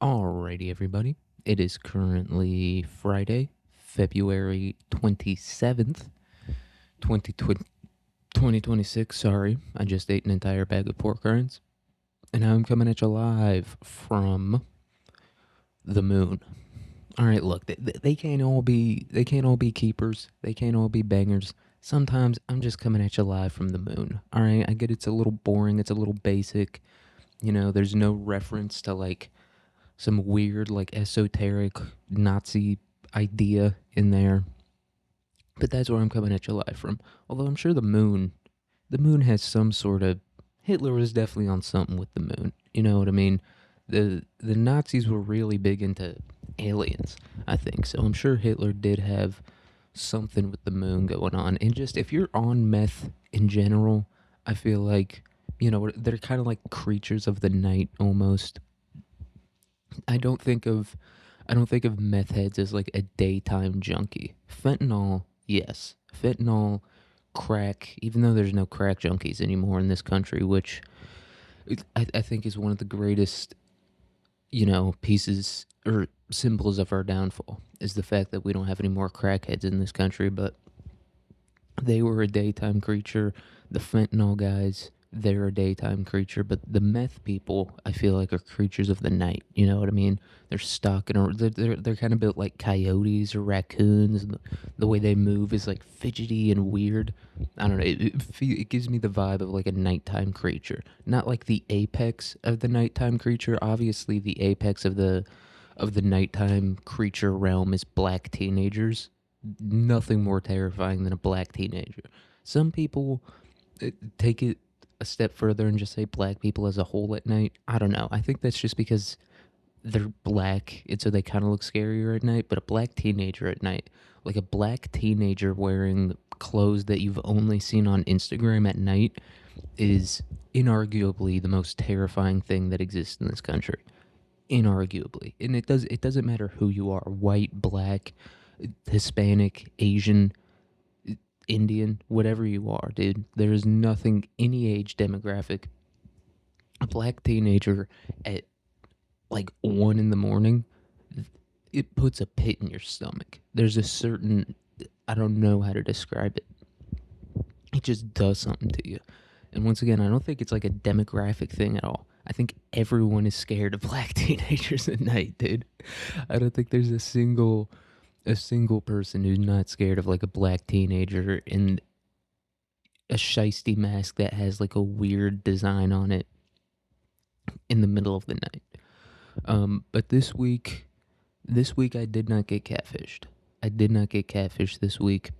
Alrighty, everybody. It is currently Friday, February 27th, 2026. Sorry, I just ate an entire bag of pork rinds. And now I'm coming at you live from the moon. All right, look, they can't all be keepers. They can't all be bangers. Sometimes I'm just coming at you live from the moon. All right, I get it's a little boring, it's a little basic. There's no reference to like some weird, like esoteric Nazi idea in there. But that's where I'm coming at you live from. Although I'm sure the moon has some sort of. Hitler was definitely on something with the moon. You know what I mean? The Nazis were really big into aliens, I think. So I'm sure Hitler did have something with the moon going on. And just if you're on meth in general, I feel like they're kind of like creatures of the night almost. I don't think of I don't think of meth heads as like a daytime junkie. Fentanyl, yes. Fentanyl, crack, even though there's no crack junkies anymore in this country, which I think is one of the greatest, pieces or symbols of our downfall, is the fact that we don't have any more crackheads in this country, but they were a daytime creature. The fentanyl guys, they're a daytime creature, but the meth people, I feel like, are creatures of the night. You know what I mean? They're stalking, or they're kind of built like coyotes or raccoons. And the way they move is like fidgety and weird. I don't know. It gives me the vibe of like a nighttime creature, not like the apex of the nighttime creature. Obviously, the apex of the nighttime creature realm is black teenagers. Nothing more terrifying than a black teenager. Some people take it a step further and just say black people as a whole at night. I don't know. I think that's just because they're black, and so they kind of look scarier at night. But a black teenager at night, like a black teenager wearing clothes that you've only seen on Instagram at night, is inarguably the most terrifying thing that exists in this country. Inarguably. And it doesn't matter who you are, white, black, Hispanic, Asian, Indian, whatever you are, dude. There is nothing, any age demographic. A black teenager at like 1 in the morning, it puts a pit in your stomach. There's a certain, I don't know how to describe it. It just does something to you. And once again, I don't think it's like a demographic thing at all. I think everyone is scared of black teenagers at night, dude. I don't think there's a single person who's not scared of like a black teenager in a shiesty mask that has like a weird design on it in the middle of the night. But this week I did not get catfished. I did not get catfished this week.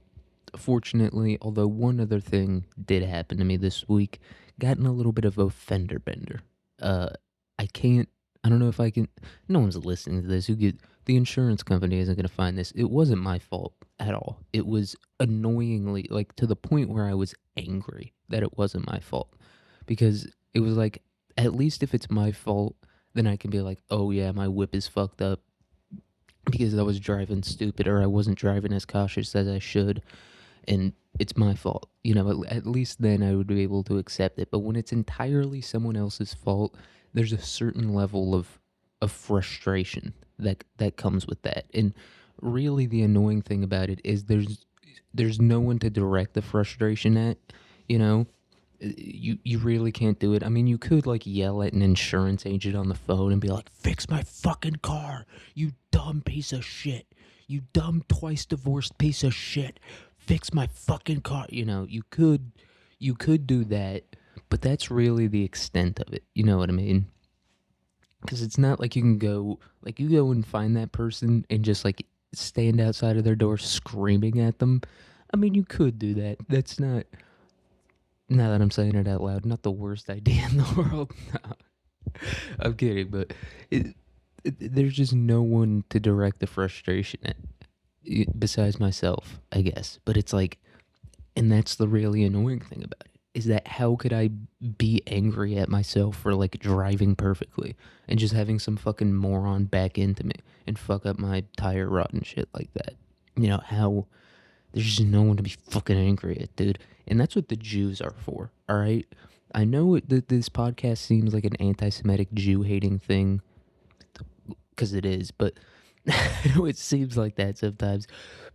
Fortunately, although one other thing did happen to me this week, gotten a little bit of a fender bender. Uh, I can't. I don't know if I can. No one's listening to this. The insurance company isn't gonna find this. It wasn't my fault at all. It was annoyingly, like, to the point where I was angry that it wasn't my fault, because it was like, at least if it's my fault, then I can be like, oh yeah, my whip is fucked up because I was driving stupid, or I wasn't driving as cautious as I should, and it's my fault. At least then I would be able to accept it. But when it's entirely someone else's fault, there's a certain level of frustration that comes with that. And really, the annoying thing about it is there's no one to direct the frustration at. You know, you really can't do it. I mean, you could like yell at an insurance agent on the phone and be like, "Fix my fucking car, you dumb piece of shit. You dumb twice divorced piece of shit. Fix my fucking car." You could do that, but that's really the extent of it. You know what I mean? Because it's not like you go and find that person and just like stand outside of their door screaming at them. I mean, you could do that. That's not, now that I'm saying it out loud, not the worst idea in the world. No, I'm kidding, but there's just no one to direct the frustration at, besides myself, I guess. But it's like, and that's the really annoying thing about it, is that how could I be angry at myself for like driving perfectly and just having some fucking moron back into me and fuck up my tire rod and shit like that? How there's just no one to be fucking angry at, dude. And that's what the Jews are for, all right? I know that this podcast seems like an anti Semitic Jew hating thing. because it is, but I know it seems like that sometimes.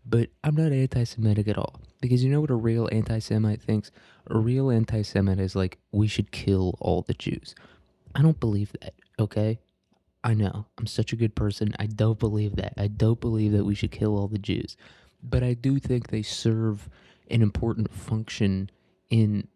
But I'm not anti-Semitic at all, because you know what a real anti-Semite thinks? A real anti-Semite is like, we should kill all the Jews. I don't believe that. Okay, I know I'm such a good person. I don't believe that. I don't believe that we should kill all the Jews, but I do think they serve an important function in,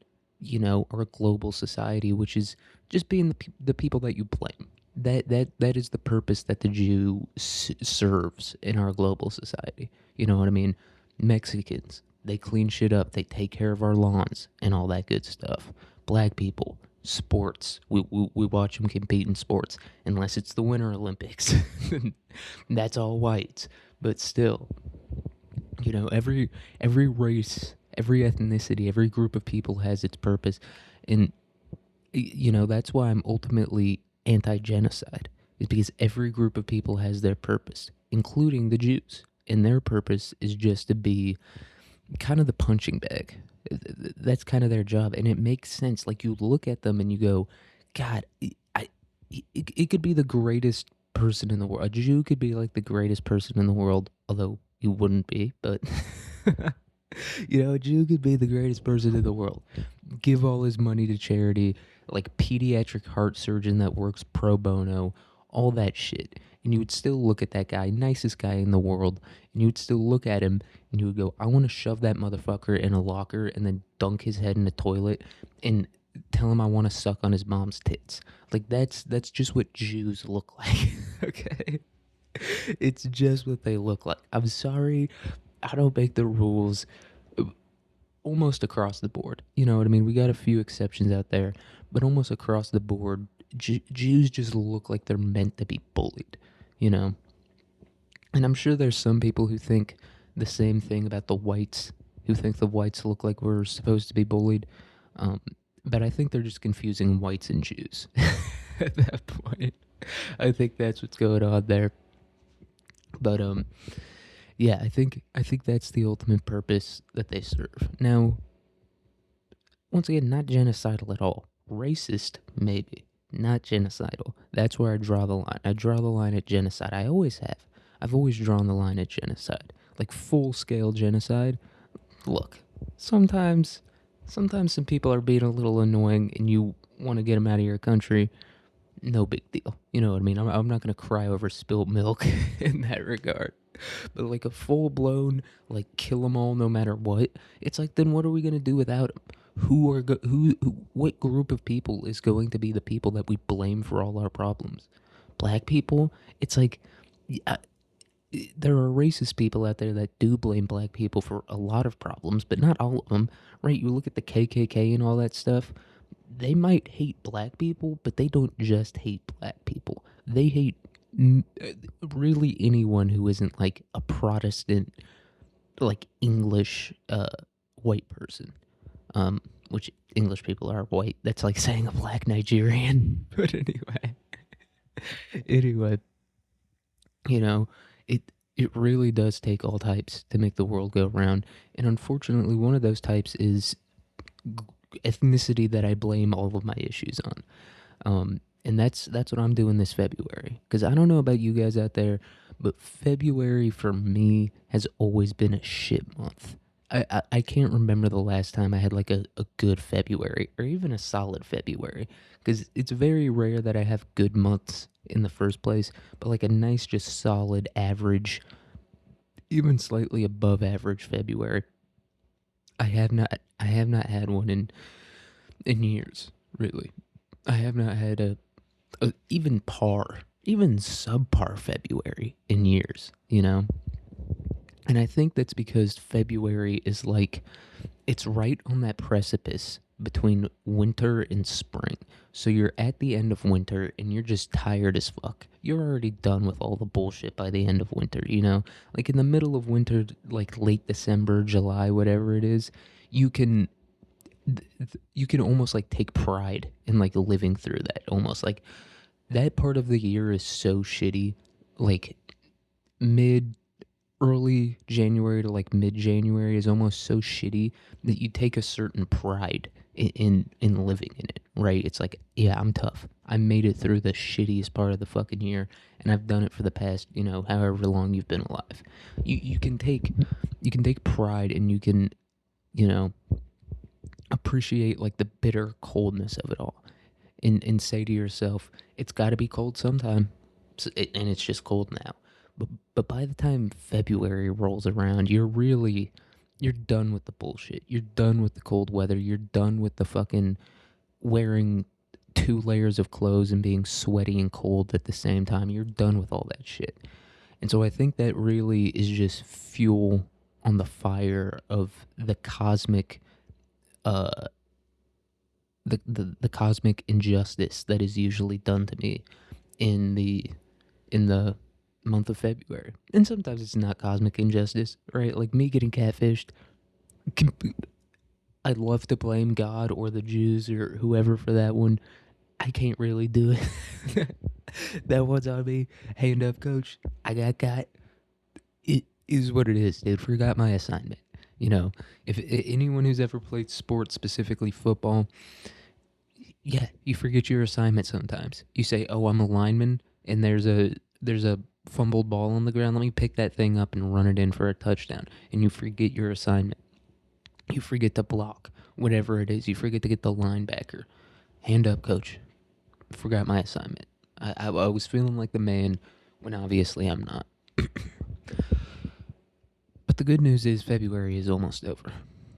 our global society, which is just being the people that you blame. That is the purpose that the Jew serves in our global society. You know what I mean? Mexicans, they clean shit up. They take care of our lawns and all that good stuff. Black people, sports. We watch them compete in sports, unless it's the Winter Olympics. That's all whites. But still, every race, every ethnicity, every group of people has its purpose, and that's why I'm ultimately anti-genocide. Is because every group of people has their purpose, including the Jews, and their purpose is just to be kind of the punching bag. That's kind of their job, and it makes sense. Like, you look at them and you go, God, it could be the greatest person in the world. A Jew could be like the greatest person in the world, although he wouldn't be, but a Jew could be the greatest person in the world. Give all his money to charity, like pediatric heart surgeon that works pro bono, all that shit. And you would still look at that guy, nicest guy in the world, and you would still look at him and you would go, I want to shove that motherfucker in a locker and then dunk his head in a toilet and tell him I want to suck on his mom's tits. Like, that's just what Jews look like. Okay? It's just what they look like. I'm sorry, I don't make the rules almost across the board. You know what I mean? We got a few exceptions out there, but almost across the board, Jews just look like they're meant to be bullied, you know? And I'm sure there's some people who think the same thing about the whites, who think the whites look like we're supposed to be bullied. Um, but I think they're just confusing whites and Jews at that point. I think that's what's going on there. But yeah, I think that's the ultimate purpose that they serve. Now, once again, not genocidal at all. Racist, maybe. Not genocidal. That's where I draw the line. I draw the line at genocide. I always have. I've always drawn the line at genocide. Like, full-scale genocide. Look, sometimes some people are being a little annoying and you want to get them out of your country. No big deal. You know what I mean? I'm not going to cry over spilled milk in that regard. But like a full blown, like, kill them all no matter what, it's like, then what are we going to do without them? What group of people is going to be the people that we blame for all our problems? Black people? It's like, yeah, there are racist people out there that do blame black people for a lot of problems, but not all of them, right? You look at the KKK and all that stuff, they might hate black people, but they don't just hate black people. They hate really anyone who isn't like a Protestant, like English white person. Which English people are white. That's like saying a black Nigerian. But anyway, you know, it it really does take all types to make the world go round, and unfortunately, one of those types is ethnicity that I blame all of my issues on. And that's what I'm doing this February. Because I don't know about you guys out there, but February for me has always been a shit month. I can't remember the last time I had like a good February or even a solid February. Because it's very rare that I have good months in the first place, but like a nice, just solid, average, even slightly above average February. I have not had one in years, really. I have not had a even par, even subpar February in years, you know? And I think that's because February is like, it's right on that precipice between winter and spring. So you're at the end of winter and you're just tired as fuck. You're already done with all the bullshit by the end of winter, you know? Like in the middle of winter, like late December, July, whatever it is, you can you can almost like take pride in like living through that. Almost like that part of the year is so shitty. Like mid early January to like mid January is almost so shitty that you take a certain pride in living in it, right? It's like, yeah, I'm tough. I made it through the shittiest part of the fucking year, and I've done it for the past, however long you've been alive. You can take pride, and you can, you know, appreciate like the bitter coldness of it all, and say to yourself, it's got to be cold sometime, and it's just cold now. But by the time February rolls around, you're done with the bullshit. You're done with the cold weather. You're done with the fucking wearing 2 layers of clothes and being sweaty and cold at the same time. You're done with all that shit. And so I think that really is just fuel on the fire of the cosmic uh the cosmic injustice that is usually done to me in the month of February. And sometimes it's not cosmic injustice, right? Like me getting catfished. I'd love to blame God or the Jews or whoever for that one. I can't really do it. That one's on me. Hand up, coach. I got caught. It is what it is, dude. Forgot my assignment. You know, if anyone who's ever played sports, specifically football, yeah, you forget your assignment sometimes. You say, "Oh, I'm a lineman," and there's a fumbled ball on the ground. Let me pick that thing up and run it in for a touchdown. And you forget your assignment. You forget to block whatever it is. You forget to get the linebacker. Hand up, coach. Forgot my assignment. I was feeling like the man when obviously I'm not. But the good news is February is almost over.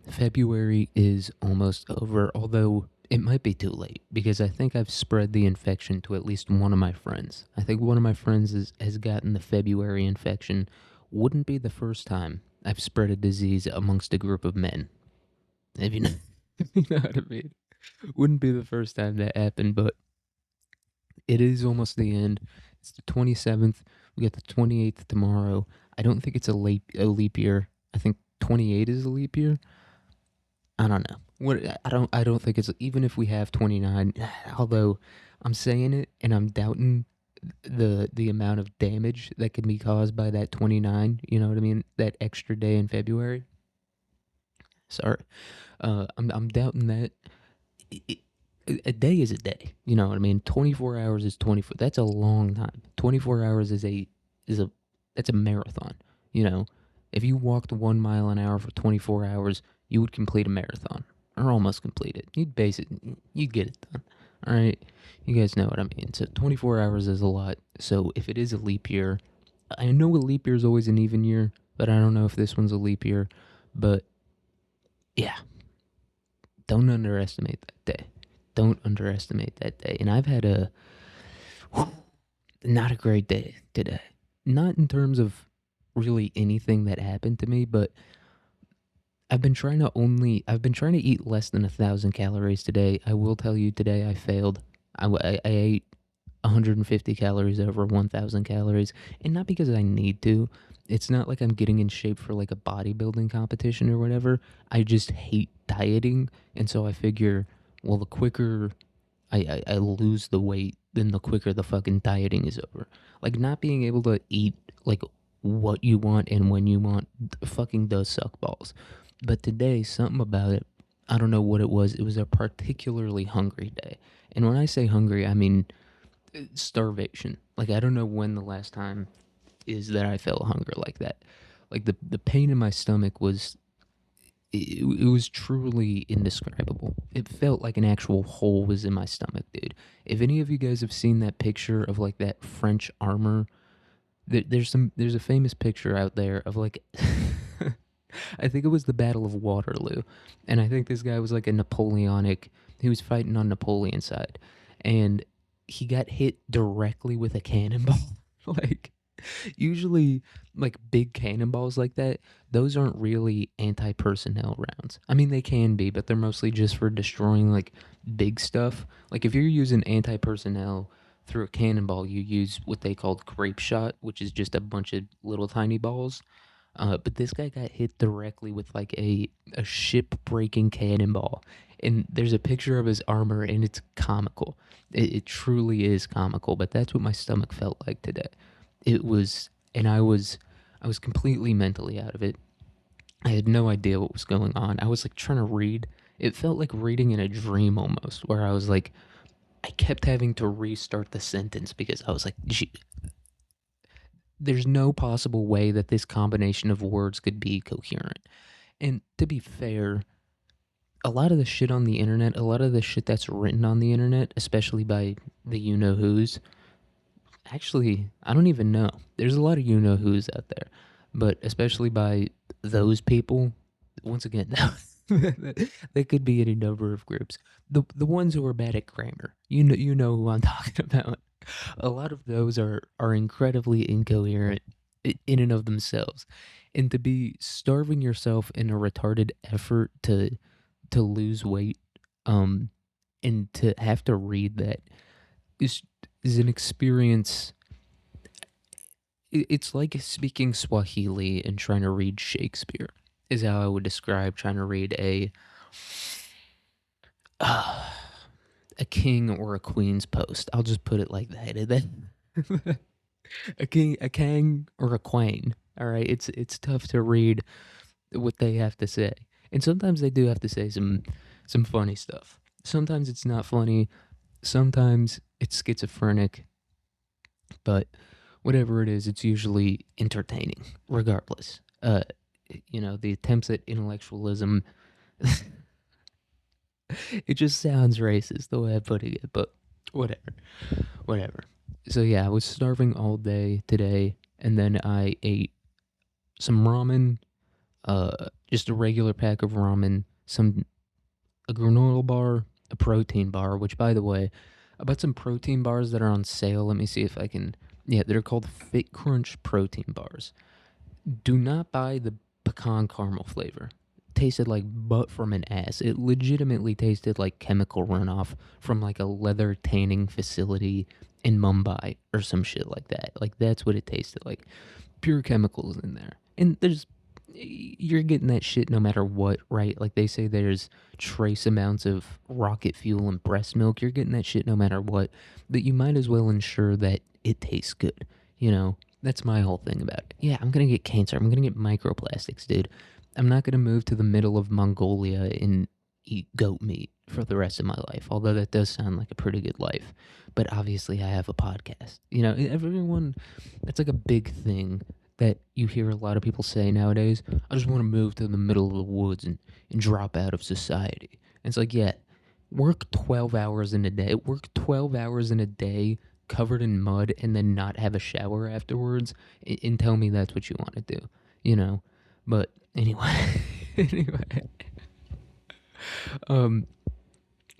February is almost over, although it might be too late because I think I've spread the infection to at least one of my friends. I think one of my friends has gotten the February infection. Wouldn't be the first time I've spread a disease amongst a group of men. If you know, if you know what I mean. Wouldn't be the first time that happened, but it is almost the end. It's the 27th. We got the 28th tomorrow. I don't think it's a leap year. I think 28 is a leap year. I don't know. What I don't think it's even if we have 29, although I'm saying it and I'm doubting the amount of damage that can be caused by that 29, you know what I mean? That extra day in February. Sorry. I'm doubting that. it, a day is a day. You know what I mean? 24 hours is 24. That's a long time. 24 hours is a that's a marathon. You know, if you walked 1 mile an hour for 24 hours, you would complete a marathon or almost complete it. You'd get it done. All right, you guys know what I mean. So 24 hours is a lot. So if it is a leap year, I know a leap year is always an even year, but I don't know if this one's a leap year. But yeah, don't underestimate that day. Don't underestimate that day. And I've had not a great day today. Not in terms of really anything that happened to me, but I've been trying to eat less than 1,000 calories today. I will tell you today I failed. I ate 150 calories over 1,000 calories, and not because I need to. It's not like I'm getting in shape for like a bodybuilding competition or whatever. I just hate dieting, and so I figure, well, the quicker I lose the weight, then the quicker the fucking dieting is over. Like not being able to eat like what you want and when you want fucking does suck balls. But today, something about it, I don't know what it was. It was a particularly hungry day. And when I say hungry, I mean starvation. Like I don't know when the last time is that I felt hunger like that. Like the pain in my stomach was it was truly indescribable. It felt like an actual hole was in my stomach, dude. If any of you guys have seen that picture of like that French armor, there's a famous picture out there of like I think it was the Battle of Waterloo, and I think this guy was like a Napoleonic. He was fighting on Napoleon's side, and he got hit directly with a cannonball. Like usually, like big cannonballs like that, those aren't really anti-personnel rounds. I mean, they can be, but they're mostly just for destroying like big stuff. Like if you're using anti-personnel through a cannonball, you use what they called grape shot, which is just a bunch of little tiny balls. But this guy got hit directly with like a ship breaking cannonball. And there's a picture of his armor and it's comical. It truly is comical, but that's what my stomach felt like today. It was, and I was completely mentally out of it. I had no idea what was going on. I was like trying to read. It felt like reading in a dream almost, where I was like, I kept having to restart the sentence because I was like, there's no possible way that this combination of words could be coherent. And to be fair, a lot of the shit on the internet, a lot of the shit that's written on the internet, especially by the you know who's, actually, I don't even know. There's a lot of you know who's out there, but especially by those people, once again, they could be any number of groups. The ones who are bad at grammar, you know who I'm talking about. A lot of those are incredibly incoherent in and of themselves, and to be starving yourself in a retarded effort to lose weight, um, and to have to read that is is an experience. It's like speaking Swahili and trying to read Shakespeare. Is how I would describe trying to read uh, a king or a queen's post. I'll just put it like that. A king, a kang, or a queen. All right, it's tough to read what they have to say, and sometimes they do have to say some funny stuff. Sometimes it's not funny. Sometimes it's schizophrenic, but whatever it is, it's usually entertaining, regardless. The attempts at intellectualism, it just sounds racist the way I'm putting it, but whatever, whatever. So yeah, I was starving all day today, and then I ate some ramen, just a regular pack of ramen, a granola bar, a protein bar, which by the way, about some protein bars that are on sale. Let me see if I can. Yeah, they're called Fit Crunch protein bars. Do not buy the pecan caramel flavor. Tasted like butt from an ass. It legitimately tasted like chemical runoff from like a leather tanning facility in Mumbai or some shit like that. Like that's what it tasted like. Pure chemicals in there. And you're getting that shit no matter what, right? Like they say there's trace amounts of rocket fuel in breast milk. You're getting that shit no matter what. But you might as well ensure that it tastes good. You know, that's my whole thing about it. Yeah, I'm gonna get cancer. I'm gonna get microplastics, dude. I'm not gonna move to the middle of Mongolia and eat goat meat for the rest of my life. Although that does sound like a pretty good life. But obviously, I have a podcast. You know, everyone. That's like a big thing that you hear a lot of people say nowadays. I just want to move to the middle of the woods and drop out of society. And it's like, yeah, work 12 hours in a day. Work 12 hours in a day covered in mud and then not have a shower afterwards and tell me that's what you want to do, you know? But anyway, anyway, um,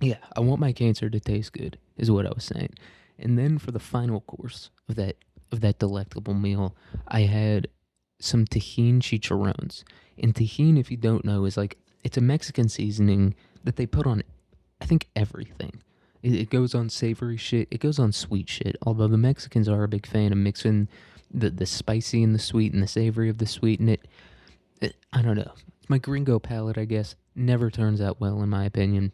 yeah, I want my cancer to taste good, is what I was saying. And then for the final course of that delectable meal, I had some tahine chicharrones. And tahine, if you don't know, is like it's a Mexican seasoning that they put on I think everything. It goes on savory shit. It goes on sweet shit. Although the Mexicans are a big fan of mixing the spicy and the sweet and the savory of the sweet, and it I don't know. It's my gringo palate, I guess. Never turns out well in my opinion.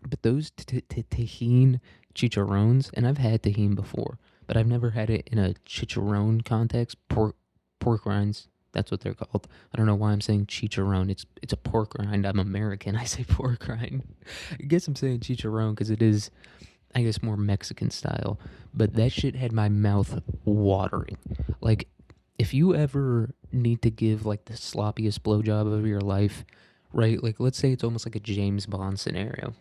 But those tahine chicharrones, and I've had tahine before, but I've never had it in a chicharron context. Pork rinds, that's what they're called. I don't know why I'm saying chicharron. It's a pork rind. I'm American. I say pork rind. I guess I'm saying chicharron because it is, I guess, more Mexican style. But that shit had my mouth watering. Like, if you ever need to give like the sloppiest blowjob of your life, right? Like, let's say it's almost like a James Bond scenario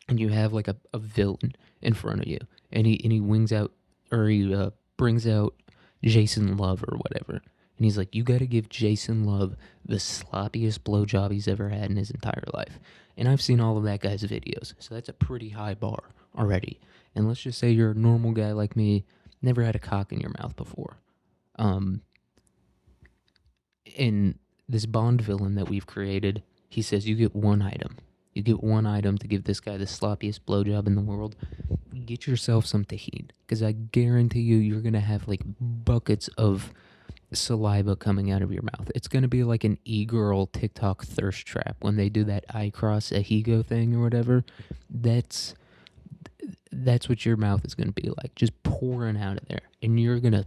and you have like a villain in front of you, and he wings out or he brings out Jason Love or whatever, and he's like, you got to give Jason Love the sloppiest blowjob he's ever had in his entire life. And I've seen all of that guy's videos, so that's a pretty high bar already. And let's just say you're a normal guy like me, never had a cock in your mouth before. Um, in this Bond villain that we've created, he says you get one item. You get one item to give this guy the sloppiest blowjob in the world. Get yourself some tahini, because I guarantee you, you're gonna have like buckets of saliva coming out of your mouth. It's gonna be like an e-girl TikTok thirst trap when they do that I cross Ehigo thing or whatever. That's that's what your mouth is gonna be like, just pouring out of there, and you're gonna,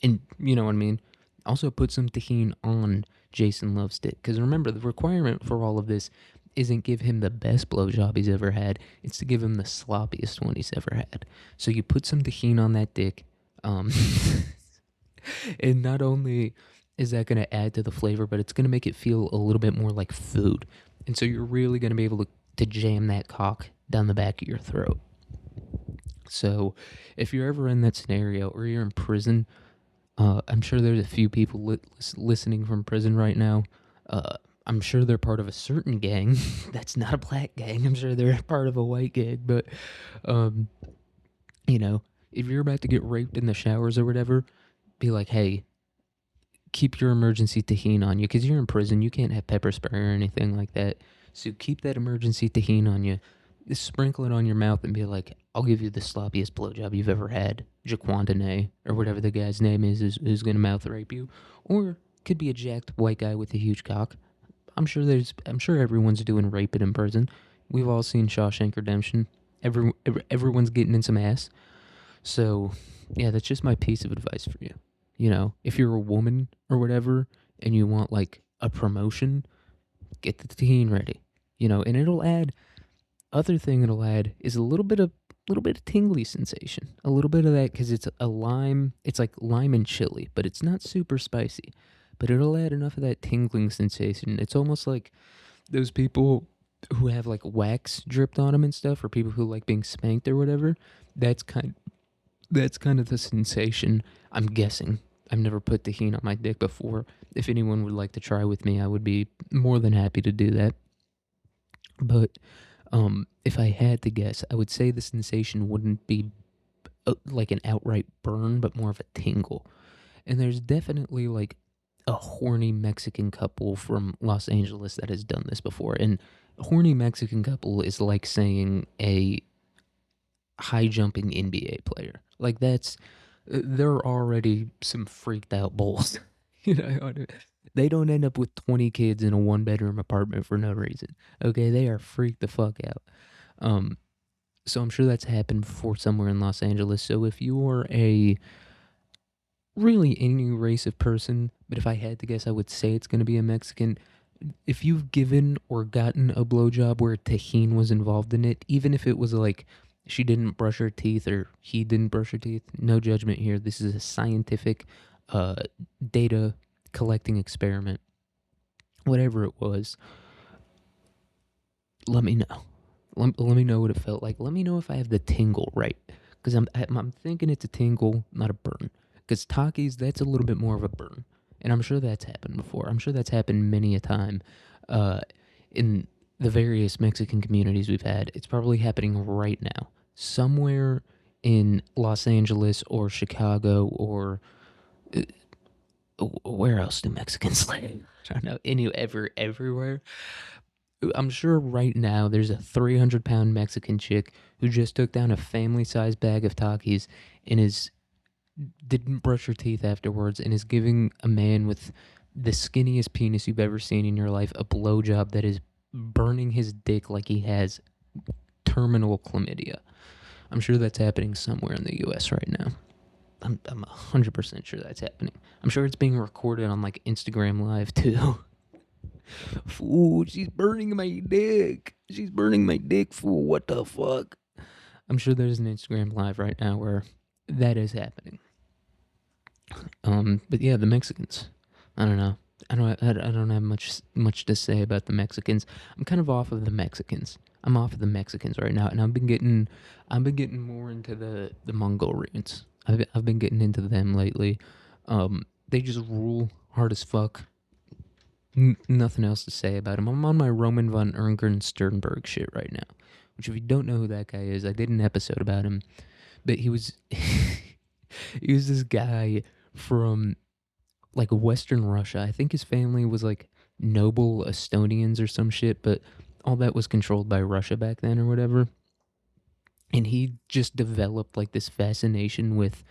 and you know what I mean. Also, put some tahini on Jason Love's dick, because remember the requirement for all of this isn't give him the best blowjob he's ever had. It's to give him the sloppiest one he's ever had. So you put some tahini on that dick, um, and not only is that going to add to the flavor, but it's going to make it feel a little bit more like food. And so you're really going to be able to jam that cock down the back of your throat. So if you're ever in that scenario or you're in prison, I'm sure there's a few people listening from prison right now. Uh, I'm sure they're part of a certain gang that's not a black gang. I'm sure they're part of a white gang. But, um, you know, if you're about to get raped in the showers or whatever, be like, hey, keep your emergency tahini on you because you're in prison. You can't have pepper spray or anything like that. So keep that emergency tahini on you. Just sprinkle it on your mouth and be like, I'll give you the sloppiest blowjob you've ever had. Jaquandane, or whatever the guy's name is who's going to mouth rape you. Or could be a jacked white guy with a huge cock. I'm sure everyone's doing raping in prison. We've all seen Shawshank Redemption. Everyone's getting in some ass. So, yeah, that's just my piece of advice for you. You know, if you're a woman or whatever and you want like a promotion, get the teen ready. You know, and it'll add other thing it'll add is a little bit of tingly sensation. A little bit of that cuz it's a lime, it's like lime and chili, but it's not super spicy. But it'll add enough of that tingling sensation. It's almost like those people who have like wax dripped on them and stuff, or people who like being spanked or whatever. That's kind that's kind of the sensation, I'm guessing. I've never put tahini on my dick before. If anyone would like to try with me, I would be more than happy to do that. But if I had to guess, I would say the sensation wouldn't be like an outright burn, but more of a tingle. And there's definitely like a horny Mexican couple from Los Angeles that has done this before. And a horny Mexican couple is like saying a high jumping NBA player. Like that's they're already some freaked out bulls. you know, they don't end up with 20 kids in a one bedroom apartment for no reason. Okay, they are freaked the fuck out. Um, so I'm sure that's happened before somewhere in Los Angeles. So if you're a really any race of person, but if I had to guess, I would say it's going to be a Mexican. If you've given or gotten a blowjob where tahine was involved in it, even if it was like she didn't brush her teeth or he didn't brush her teeth, no judgment here. This is a scientific uh, data collecting experiment. Whatever it was, let me know. Let me know what it felt like. Let me know if I have the tingle right, because I'm thinking it's a tingle, not a burn. Because Takis, that's a little bit more of a burn, and I'm sure that's happened before. I'm sure that's happened many a time, in the various Mexican communities we've had. It's probably happening right now, somewhere in Los Angeles or Chicago or uh, where else do Mexicans live? I don't know. Everywhere. I'm sure right now there's a 300-pound Mexican chick who just took down a family-sized bag of Takis and is didn't brush her teeth afterwards and is giving a man with the skinniest penis you've ever seen in your life a blowjob that is burning his dick like he has terminal chlamydia. I'm sure that's happening somewhere in the U.S. right now. I'm 100% sure that's happening. I'm sure it's being recorded on like Instagram Live too. Fool, she's burning my dick. She's burning my dick, fool. What the fuck? I'm sure there's an Instagram Live right now where that is happening. But yeah, the Mexicans. I don't know. I don't have much to say about the Mexicans. I'm kind of off of the Mexicans. I'm off of the Mexicans right now, and I've been getting more into the Mongolians. I've been getting into them lately. They just rule hard as fuck. Nothing else to say about him. I'm on my Roman von Ungern Sternberg shit right now. Which, if you don't know who that guy is, I did an episode about him. But he was he was this guy from like Western Russia. I think his family was like noble Estonians or some shit, but all that was controlled by Russia back then or whatever. And he just developed like this fascination with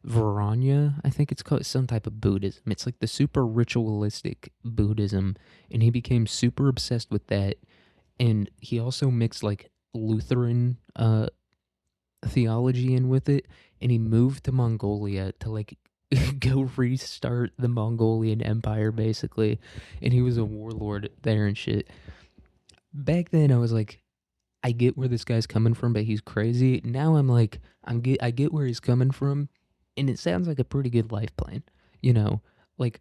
Varanya, I think it's called some type of Buddhism. It's like the super ritualistic Buddhism, and he became super obsessed with that. And he also mixed like Lutheran theology in with it, and he moved to Mongolia to like go restart the Mongolian Empire basically. And he was a warlord there and shit. back then I was like, I get where this guy's coming from, but he's crazy. Now I'm like, I get where he's coming from, and it sounds like a pretty good life plan. You know, like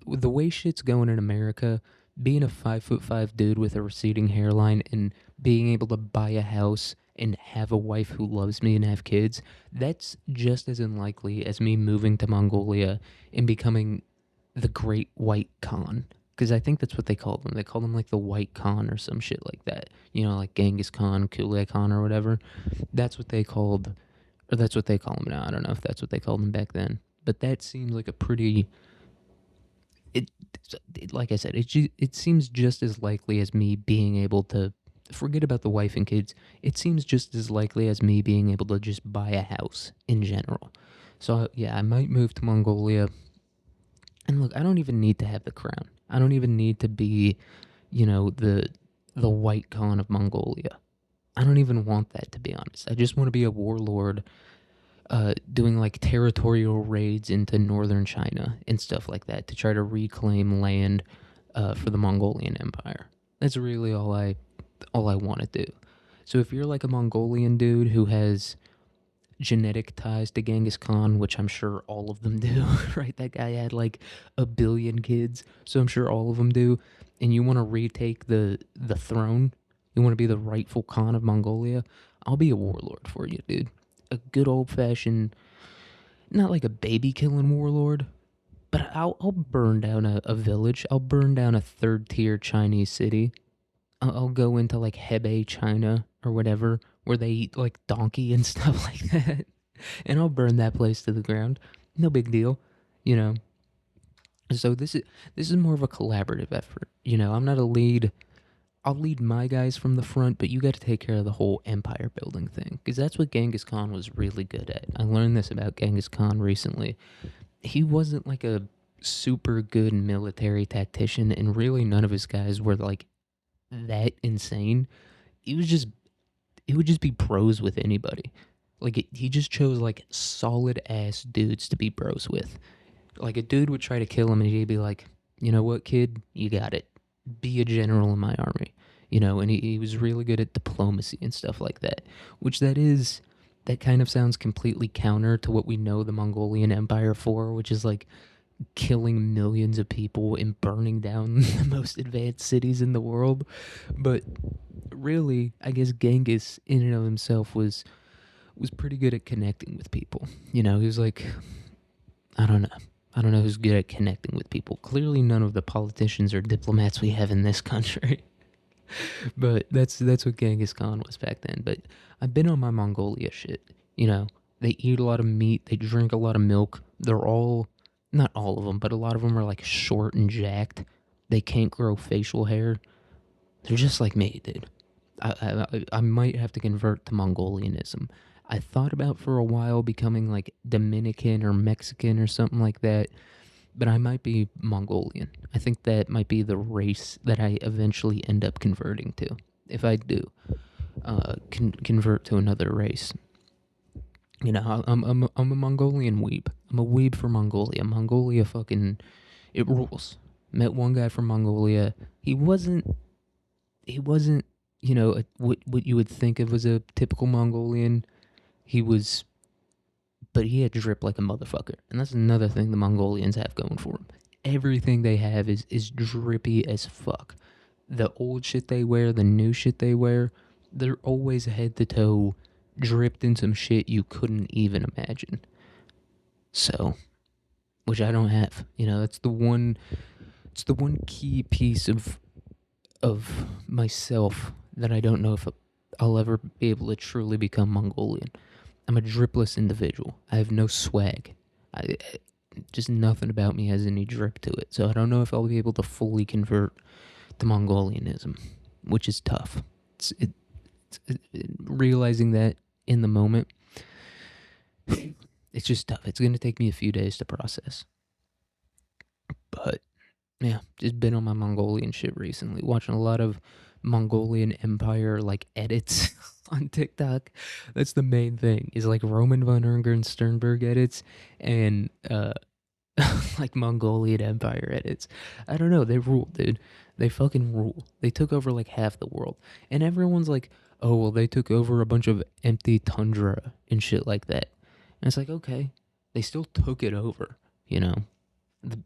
with the way shit's going in America, being a 5'5" dude with a receding hairline and being able to buy a house and have a wife who loves me and have kids, that's just as unlikely as me moving to Mongolia and becoming the Great White Khan. Because I think that's what they call them. They call them like the White Khan or some shit like that. You know, like Genghis Khan, Kublai Khan, or whatever. That's what they called, or that's what they call them now. I don't know if that's what they called them back then. But that seems like a pretty it, like I said, it seems just as likely as me being able to forget about the wife and kids. It seems just as likely as me being able to just buy a house in general. So yeah, I might move to Mongolia. And look, I don't even need to have the crown. I don't even need to be, the white Khan of Mongolia. I don't even want that, to be honest. I just want to be a warlord, doing like territorial raids into northern China and stuff like that to try to reclaim land, for the Mongolian Empire. That's really all I want to do. So if you're like a Mongolian dude who has genetic ties to Genghis Khan, which I'm sure all of them do, right? That guy had like a billion kids, so I'm sure all of them do. And you want to retake the throne, you want to be the rightful Khan of Mongolia. I'll be a warlord for you, dude. A good old fashioned, not like a baby killing warlord, but I'll burn down a village. I'll burn down a third tier Chinese city. I'll go into like Hebei, China, or whatever, where they eat like donkey and stuff like that, and I'll burn that place to the ground. No big deal, you know. So this is more of a collaborative effort. I'm not a lead. I'll lead my guys from the front, but you got to take care of the whole empire building thing because that's what Genghis Khan was really good at. I learned this about Genghis Khan recently. He wasn't like a super good military tactician, and really none of his guys were like that insane. He was just he would just be bros with anybody. Like he just chose like solid ass dudes to be bros with. Like a dude would try to kill him, and he'd be like, "You know what, kid? You got it. Be a general in my army." And he was really good at diplomacy and stuff like that. Which that kind of sounds completely counter to what we know the Mongolian Empire for, which is like killing millions of people and burning down the most advanced cities in the world. But really, I guess Genghis in and of himself was pretty good at connecting with people. He was like, I don't know. I don't know who's good at connecting with people. Clearly none of the politicians or diplomats we have in this country. But that's what Genghis Khan was back then. But I've been on my Mongolia shit. You know, they eat a lot of meat, they drink a lot of milk. They're all, not all of them, but a lot of them are like short and jacked. They can't grow facial hair. They're just like me, dude. I might have to convert to Mongolianism. I thought about for a while becoming like Dominican or Mexican or something like that, but I might be Mongolian. I think that might be the race that I eventually end up converting to. If I do, convert to another race. I'm a Mongolian weeb. I'm a weeb for Mongolia. Mongolia fucking, it rules. Met one guy from Mongolia. He wasn't what you would think of as a typical Mongolian. He was, but he had drip like a motherfucker, and that's another thing the Mongolians have going for them. Everything they have is drippy as fuck. The old shit they wear, the new shit they wear, they're always head to toe dripped in some shit you couldn't even imagine. So, which I don't have. That's the one. It's the one key piece of myself that I don't know if I'll ever be able to truly become Mongolian. I'm a dripless individual. I have no swag. Just nothing about me has any drip to it. So I don't know if I'll be able to fully convert to Mongolianism, which is tough. Realizing that in the moment, it's just tough. It's going to take me a few days to process. But yeah, just been on my Mongolian shit recently, watching a lot of Mongolian Empire like edits on TikTok. That's the main thing. Is like Roman von Ungern Sternberg edits and like Mongolian Empire edits. I don't know. They rule, dude. They fucking rule. They took over like half the world, and everyone's like, "Oh well, they took over a bunch of empty tundra and shit like that." And it's like, okay, they still took it over. You know,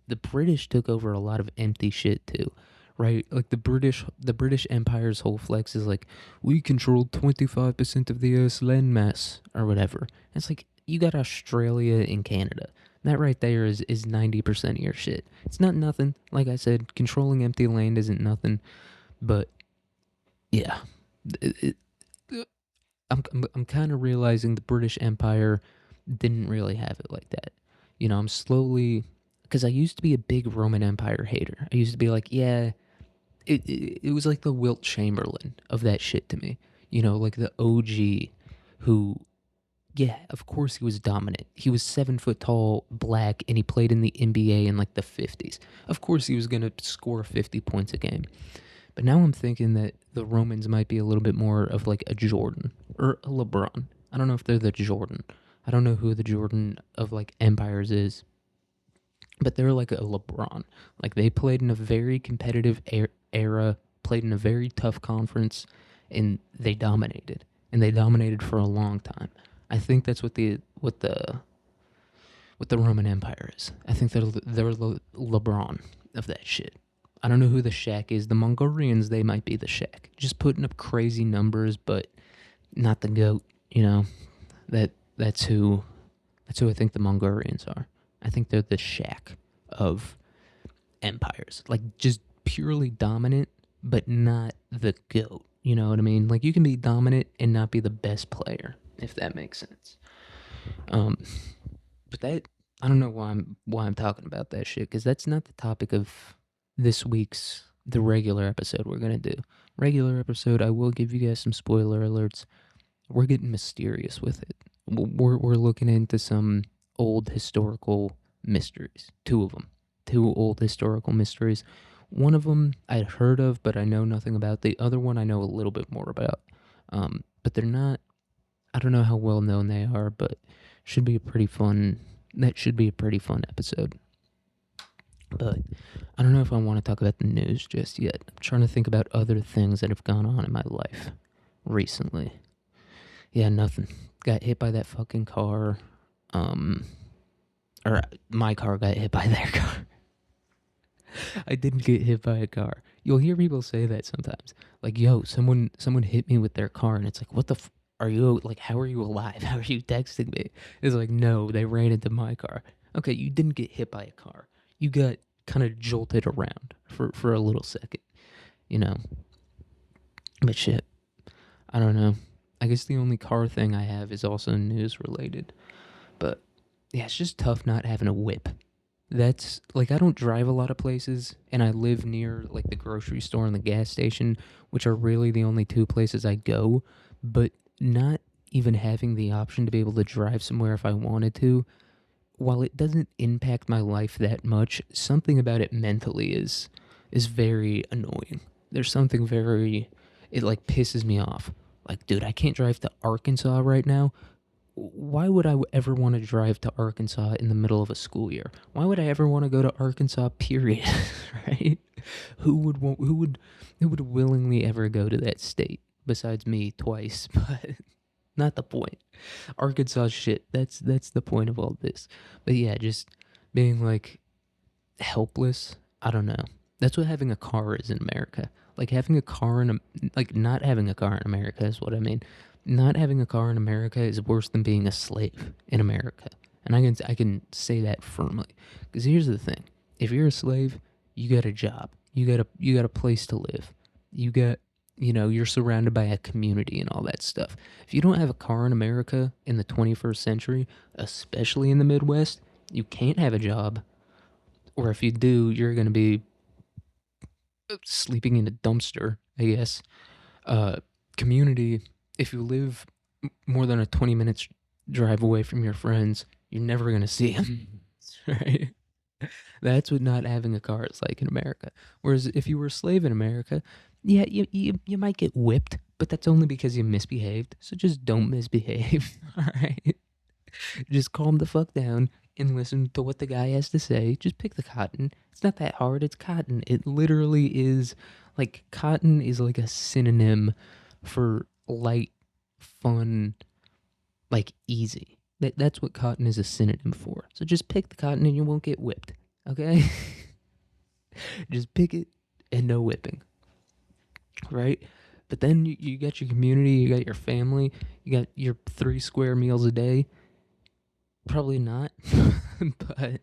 the British took over a lot of empty shit too, right? Like the British Empire's whole flex is like, we controlled 25% of the Earth's landmass or whatever. And it's like you got Australia and Canada. That right there is 90% of your shit. It's not nothing. Like I said, controlling empty land isn't nothing. But yeah, it, I'm kind of realizing the British Empire didn't really have it like that. I'm slowly, because I used to be a big Roman Empire hater. I used to be like, yeah, it was like the Wilt Chamberlain of that shit to me. Like the OG who, yeah, of course he was dominant. He was 7 foot tall, black, and he played in the NBA in like the 50s. Of course he was going to score 50 points a game. But now I'm thinking that the Romans might be a little bit more of like a Jordan or a LeBron. I don't know if they're the Jordan. I don't know who the Jordan of like empires is, but they're like a LeBron. Like they played in a very competitive era, played in a very tough conference, and they dominated. And they dominated for a long time. I think that's what the Roman Empire is. I think they're LeBron of that shit. I don't know who the Shaq is. The Mongolians, they might be the Shaq. Just putting up crazy numbers, but not the goat. That that's who I think the Mongolians are. I think they're the Shaq of empires. Like just purely dominant, but not the goat. You know what I mean? Like you can be dominant and not be the best player, if that makes sense. Um, but that I don't know why I'm talking about that shit because that's not the topic of this week's the regular episode we're gonna do. Regular episode, I will give you guys some spoiler alerts. We're getting mysterious with it. We're looking into some old historical mysteries. Two of them, two old historical mysteries. One of them I'd heard of, but I know nothing about. The other one I know a little bit more about. But they're not. I don't know how well known they are, but should be a pretty fun. That should be a pretty fun episode. But I don't know if I want to talk about the news just yet. I'm trying to think about other things that have gone on in my life recently. Yeah, nothing. Got hit by that fucking car. Um, or my car got hit by their car. I didn't get hit by a car. You'll hear people say that sometimes. Like, yo, someone hit me with their car, and it's like, what the are you, like, how are you alive? How are you texting me? It's like, no, they ran into my car. Okay, you didn't get hit by a car. You got kind of jolted around for a little second, you know? But shit, I don't know. I guess the only car thing I have is also news related. But yeah, it's just tough not having a whip. That's like I don't drive a lot of places and I live near like the grocery store and the gas station, which are really the only two places I go, but not even having the option to be able to drive somewhere if I wanted to, while it doesn't impact my life that much, something about it mentally is very annoying. There's something very it like pisses me off. Like, dude, I can't drive to Arkansas right now. Why would I ever want to drive to Arkansas in the middle of a school year? Why would I ever want to go to Arkansas? Period. Right? Who would willingly ever go to that state besides me twice? But not the point. Arkansas shit. That's the point of all this. But yeah, just being like helpless. I don't know. That's what having a car is in America. Like having a car in like not having a car in America is what I mean. Not having a car in America is worse than being a slave in America. And I can say that firmly. Cuz here's the thing. If you're a slave, you got a job. You got a place to live. You're surrounded by a community and all that stuff. If you don't have a car in America in the 21st century, especially in the Midwest, you can't have a job, or if you do, you're going to be sleeping in a dumpster, I guess. Uh, Community, if you live more than a 20 minutes drive away from your friends, you're never going to see them, right? That's what not having a car is like in America. Whereas if you were a slave in America, yeah, you might get whipped, but that's only because you misbehaved. So just don't misbehave, all right? Just calm the fuck down and listen to what the guy has to say. Just pick the cotton. It's not that hard. It's cotton. It literally is like cotton is like a synonym for light, fun, like easy. That's what cotton is a synonym for. So just pick the cotton and you won't get whipped. Okay? Just pick it and no whipping. Right? But then you got your community, you got your family, you got your 3 square meals a day. Probably not. But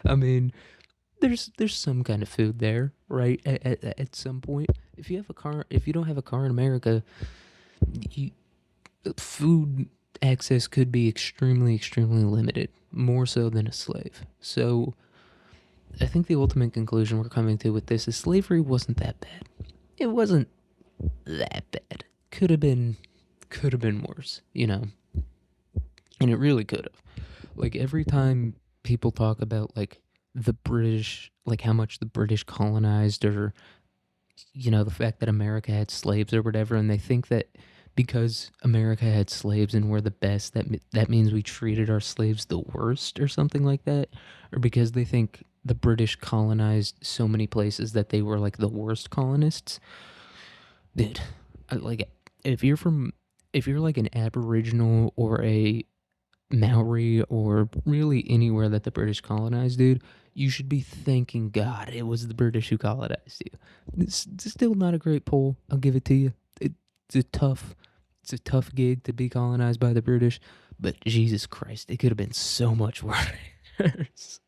I mean, there's some kind of food there, right? At some point, if you have a car, if you don't have a car in America, you, food access could be extremely limited, more so than a slave. So I think the ultimate conclusion we're coming to with this is slavery wasn't that bad. It wasn't that bad. Could have been worse, you know, and it really could have. Like every time people talk about like the British, like how much the British colonized, or you know the fact that America had slaves or whatever, and they think that because America had slaves and we're the best, that means we treated our slaves the worst or something like that, or because they think the British colonized so many places that they were like the worst colonists. Dude, like if you're from if you're like an Aboriginal or a Maori or really anywhere that the British colonized, dude, you should be thanking God it was the British who colonized you. It's still not a great poll. I'll give it to you. It's a tough, it's a tough gig to be colonized by the British, but Jesus Christ, it could have been so much worse.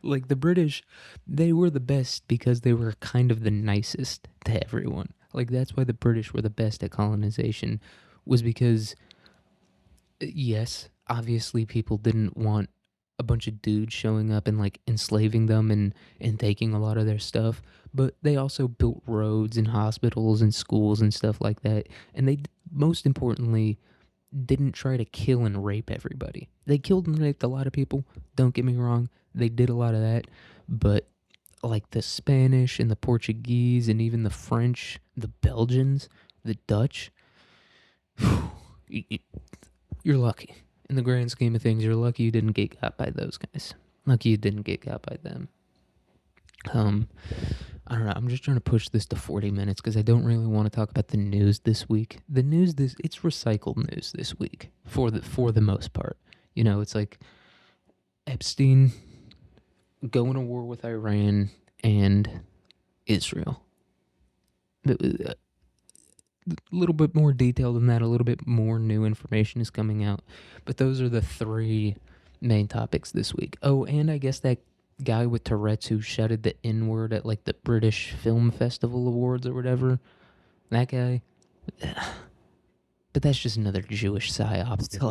Like the British, they were the best because they were kind of the nicest to everyone. Like that's why the British were the best at colonization, was because yes, obviously people didn't want a bunch of dudes showing up and like enslaving them and taking a lot of their stuff, but they also built roads and hospitals and schools and stuff like that. And they most importantly didn't try to kill and rape everybody. They killed and raped a lot of people, don't get me wrong. They did a lot of that, but like the Spanish and the Portuguese and even the French, the Belgians, the Dutch, you're lucky. In the grand scheme of things, you're lucky you didn't get got by those guys. Lucky you didn't get got by them. Um, I don't know. I'm just trying to push this to 40 minutes because I don't really want to talk about the news this week. The news it's recycled news this week for the most part. You know, it's like Epstein going to war with Iran and Israel. A little bit more detail than that, a little bit more new information is coming out. But those are the 3 main topics this week. Oh, and I guess that guy with Tourette's who shouted the N word at like the British Film Festival Awards or whatever, that guy. But that's just another Jewish psyop to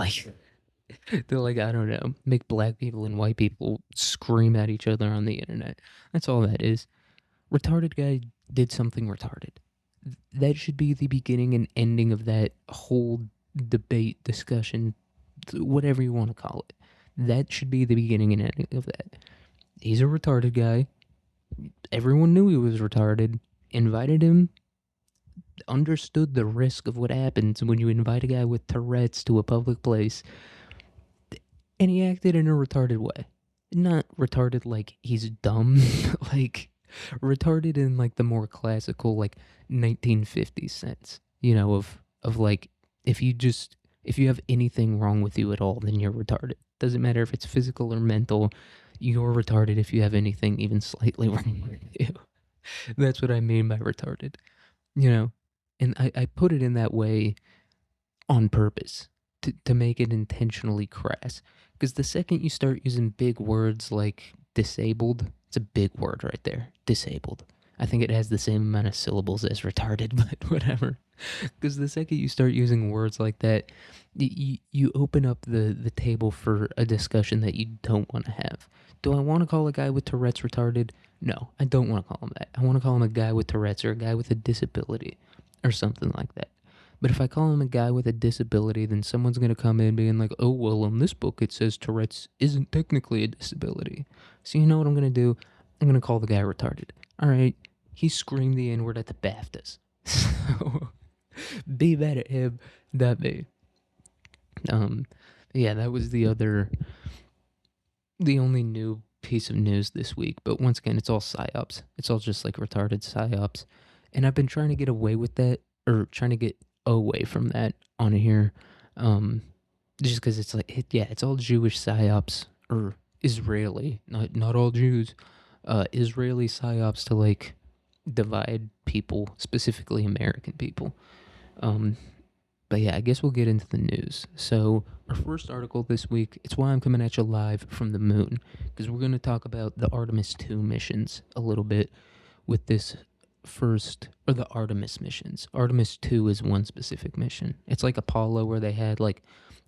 like I don't know, make black people and white people scream at each other on the internet. That's all that is. Retarded guy did something retarded. That should be the beginning and ending of that whole debate, discussion, whatever you want to call it. That should be the beginning and ending of that. He's a retarded guy. Everyone knew he was retarded. Invited him. Understood the risk of what happens when you invite a guy with Tourette's to a public place. And he acted in a retarded way. Not retarded like he's dumb. Like retarded in like the more classical like 1950s sense, you know, of like if you have anything wrong with you at all, then you're retarded. Doesn't matter if it's physical or mental, you're retarded if you have anything even slightly wrong with you. That's what I mean by retarded, you know. And I put it in that way on purpose to make it intentionally crass. Because the second you start using big words like disabled, it's a big word right there. Disabled. I think it has the same amount of syllables as retarded, but whatever. Because the second you start using words like that, you open up the table for a discussion that you don't want to have. Do I want to call a guy with Tourette's retarded? No, I don't want to call him that. I want to call him a guy with Tourette's or a guy with a disability or something like that. But if I call him a guy with a disability, then someone's going to come in being like, oh, well, in this book it says Tourette's isn't technically a disability. So you know what I'm going to do? I'm going to call the guy retarded. All right, he screamed the N-word at the BAFTAs. So be mad at him, not me. Yeah, that was the only new piece of news this week. But once again, it's all psyops. It's all just like retarded psyops, and I've been trying to get away with that, or trying to get away from that on here, um, just because it's like, yeah, it's all Jewish psyops or Israeli, not all Jews, Israeli psyops to like divide people, specifically American people. Um, but yeah, I guess we'll get into the news. So, our first article this week, it's why I'm coming at you live from the moon, because we're going to talk about the Artemis 2 missions a little bit with this first, or the Artemis missions. Artemis 2 is one specific mission. It's like Apollo, where they had like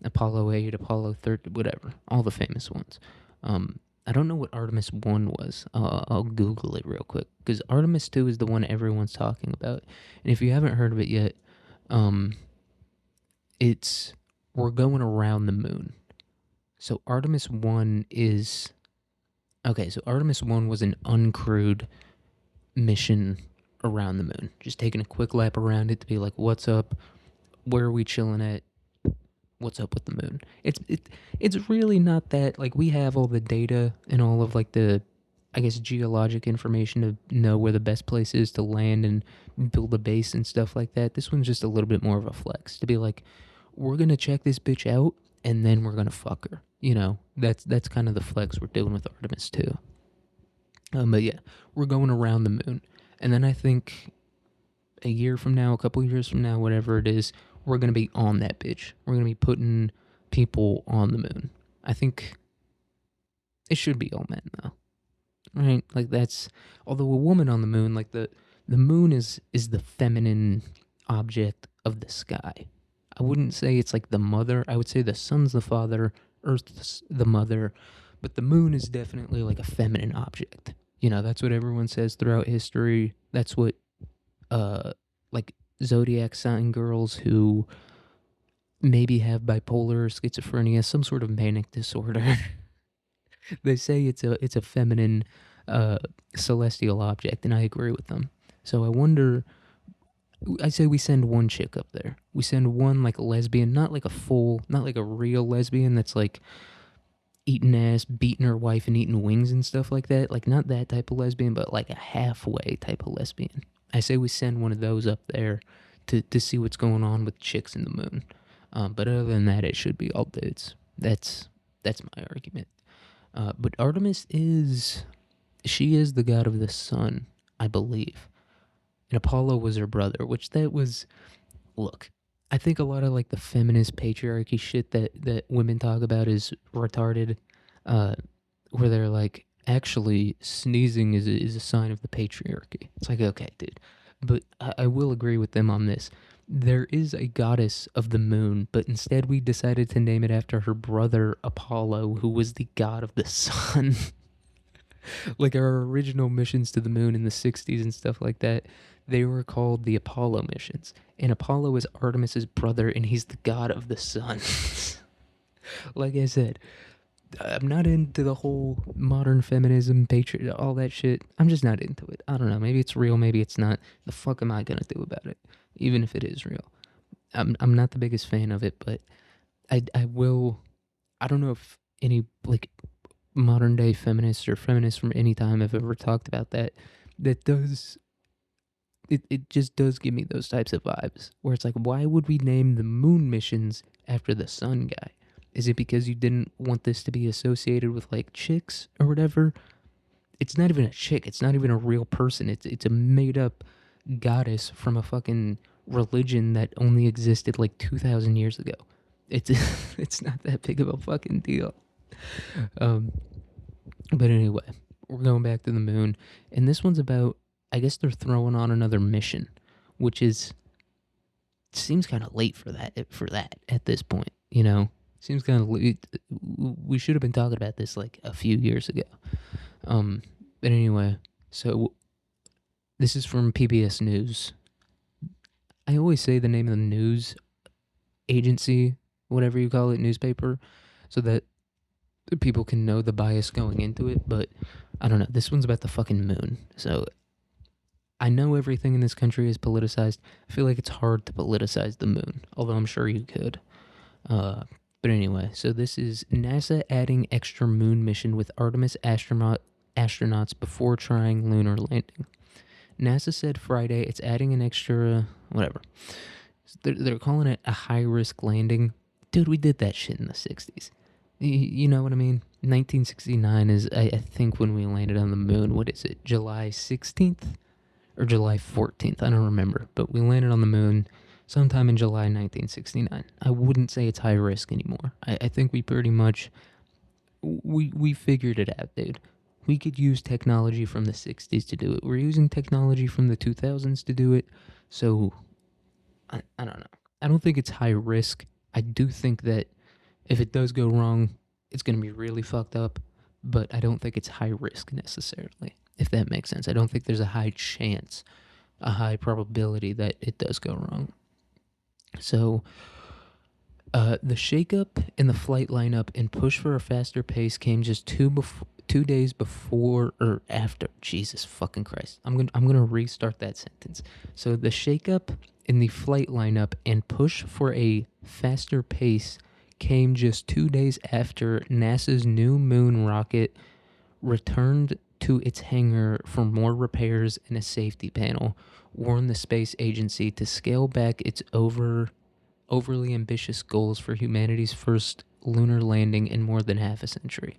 Apollo 8, Apollo 13, whatever, all the famous ones. I don't know what Artemis 1 was. I'll Google it real quick, because Artemis 2 is the one everyone's talking about. And if you haven't heard of it yet, um, it's we're going around the moon. So Artemis 1 is okay, so Artemis 1 was an uncrewed mission around the moon. Just taking a quick lap around it to be like, what's up? Where are we chilling at? What's up with the moon? It's really not that, like, we have all the data and all of like the, I guess, geologic information to know where the best place is to land and build a base and stuff like that. This one's just a little bit more of a flex to be like, we're gonna check this bitch out and then we're gonna fuck her. That's kind of the flex we're doing with Artemis 2. But yeah, we're going around the moon, and then I think a year from now, a couple years from now, whatever it is, we're gonna be on that bitch. We're gonna be putting people on the moon. I think it should be all men though, right? Like that's, although a woman on the moon, like the moon is the feminine object of the sky. I wouldn't say it's like the mother. I would say the sun's the father, Earth's the mother, but the moon is definitely like a feminine object. That's what everyone says throughout history. That's what like zodiac sign girls who maybe have bipolar or schizophrenia, some sort of manic disorder. They say it's a feminine uh celestial object, and I agree with them. So I wonder, I say we send one chick up there. We send one like a lesbian, not like a full, not like a real lesbian that's like eating ass, beating her wife, and eating wings and stuff like that. Like not that type of lesbian, but like a halfway type of lesbian. I say we send one of those up there to see what's going on with chicks in the moon. But other than that, it should be all dudes. That's my argument. But Artemis she is the god of the sun, I believe. And Apollo was her brother, which that was, look, I think a lot of like the feminist patriarchy shit that women talk about is retarded, uh, where they're like, actually sneezing is a sign of the patriarchy. It's like, okay, dude, but I will agree with them on this. There is a goddess of the moon, but instead we decided to name it after her brother Apollo, who was the god of the sun. Like our original missions to the moon in the 60s and stuff like that, they were called the Apollo missions. And Apollo is Artemis's brother, and he's the god of the sun. Like I said, I'm not into the whole modern feminism, patriot, all that shit. I'm just not into it. I don't know. Maybe it's real, maybe it's not. The fuck am I gonna do about it? Even if it is real, I'm not the biggest fan of it, but I will. I don't know if any like modern day feminists or feminists from any time have ever talked about that. That does it just does give me those types of vibes where it's like, why would we name the moon missions after the sun guy? Is it because you didn't want this to be associated with like chicks or whatever? It's not even a chick. It's not even a real person. It's a made up goddess from a fucking religion that only existed like 2,000 years ago. It's it's not that big of a fucking deal. Um, but anyway, we're going back to the moon, and this one's about. I guess they're throwing on another mission, which is seems kind of late for that. For that at this point, seems kind of late. We should have been talking about this like a few years ago. But anyway, so this is from PBS News. I always say the name of the news agency, whatever you call it, newspaper, so that people can know the bias going into it. But I don't know. This one's about the fucking moon. So I know everything in this country is politicized. I feel like it's hard to politicize the moon, although I'm sure you could. But But anyway, so this is NASA adding extra moon mission with Artemis astronauts before trying lunar landing. NASA said Friday it's adding an extra whatever. They're calling it a high risk landing. Dude, we did that shit in the 60s. You know what I mean? 1969 is, I think, when we landed on the moon. What is it? July 16th? Or July 14th? I don't remember. But we landed on the moon sometime in July 1969. I wouldn't say it's high risk anymore. I think we pretty much, we figured it out, dude. We could use technology from the 60s to do it. We're using technology from the 2000s to do it. So, I don't know. I don't think it's high risk. I do think that if it does go wrong, it's going to be really fucked up. But I don't think it's high risk necessarily, if that makes sense. I don't think there's a high chance, a high probability that it does go wrong. So, the shakeup in the flight lineup and push for a faster pace came just 2 days before or after. Jesus fucking Christ! I'm gonna restart that sentence. So the shakeup in the flight lineup and push for a faster pace came just 2 days after NASA's new moon rocket returned to its hangar for more repairs and a safety panel, warned the space agency to scale back its overly ambitious goals for humanity's first lunar landing in more than half a century.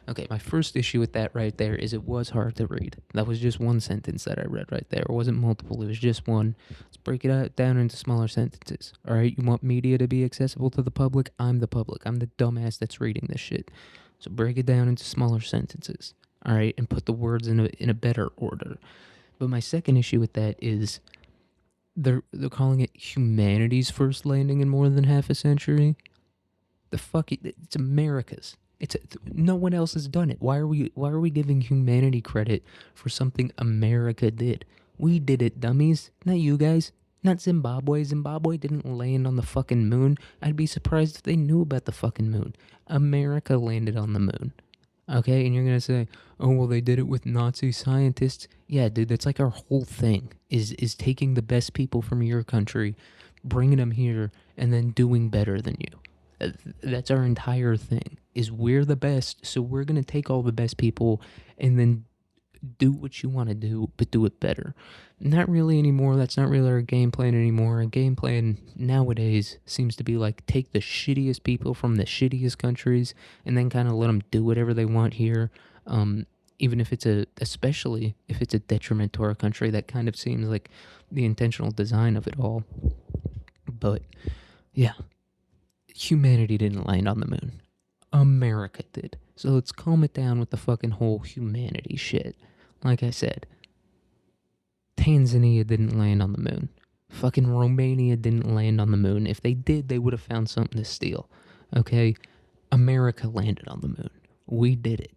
Okay, my first issue with that right there is it was hard to read. That was just one sentence that I read right there. It wasn't multiple, it was just one. Let's break it down into smaller sentences. All right, you want media to be accessible to the public? I'm the public. I'm the dumbass that's reading this shit. So break it down into smaller sentences. All right, and put the words in a better order. But my second issue with that is they're calling it humanity's first landing in more than half a century. The fuck, it's America's. No one else has done it. Why are we giving humanity credit for something America did? We did it, dummies. Not you guys. Not Zimbabwe. Zimbabwe didn't land on the fucking moon. I'd be surprised if they knew about the fucking moon. America landed on the moon. Okay, and you're gonna say, oh well, they did it with Nazi scientists. Yeah, dude, that's like our whole thing is taking the best people from your country, bringing them here, and then doing better than you. That's our entire thing. Is we're the best, so we're gonna take all the best people, and then do what you want to do, but do it better. Not really anymore. That's not really our game plan anymore. Our game plan nowadays seems to be like take the shittiest people from the shittiest countries and then kind of let them do whatever they want here. Even if especially if it's a detriment to our country, that kind of seems like the intentional design of it all. But yeah, humanity didn't land on the moon. America did. So let's calm it down with the fucking whole humanity shit. Like I said, Tanzania didn't land on the moon. Fucking Romania didn't land on the moon. If they did, they would have found something to steal. Okay? America landed on the moon. We did it.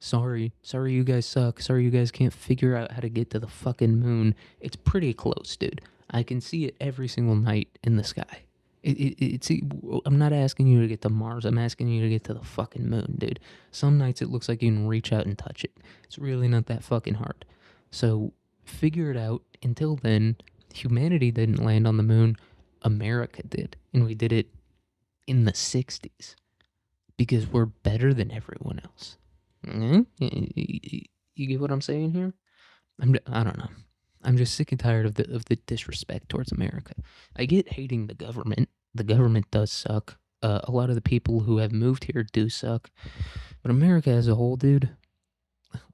Sorry you guys suck. Sorry you guys can't figure out how to get to the fucking moon. It's pretty close, dude. I can see it every single night in the sky. I'm not asking you to get to Mars. I'm asking you to get to the fucking moon, dude. Some nights it looks like you can reach out and touch it. It's really not that fucking hard. So figure it out. Until then, humanity didn't land on the moon. America did. And we did it in the 60s. Because we're better than everyone else. You get what I'm saying here? I don't know. I'm just sick and tired of the disrespect towards America. I get hating the government. The government does suck. A lot of the people who have moved here do suck. But America as a whole, dude,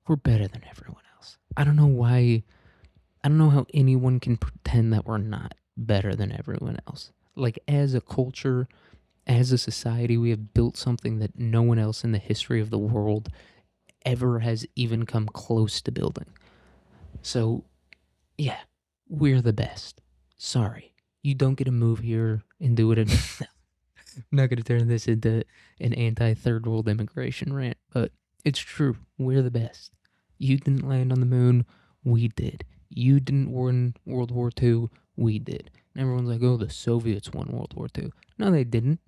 we're better than everyone else. I don't know why. I don't know how anyone can pretend that we're not better than everyone else. Like, as a culture, as a society, we have built something that no one else in the history of the world ever has even come close to building. So, yeah, we're the best. Sorry. You don't get to move here and do it. I'm not going to turn this into an anti-third world immigration rant, but it's true. We're the best. You didn't land on the moon. We did. You didn't win World War II. We did. And everyone's like, oh, the Soviets won World War II. No, they didn't.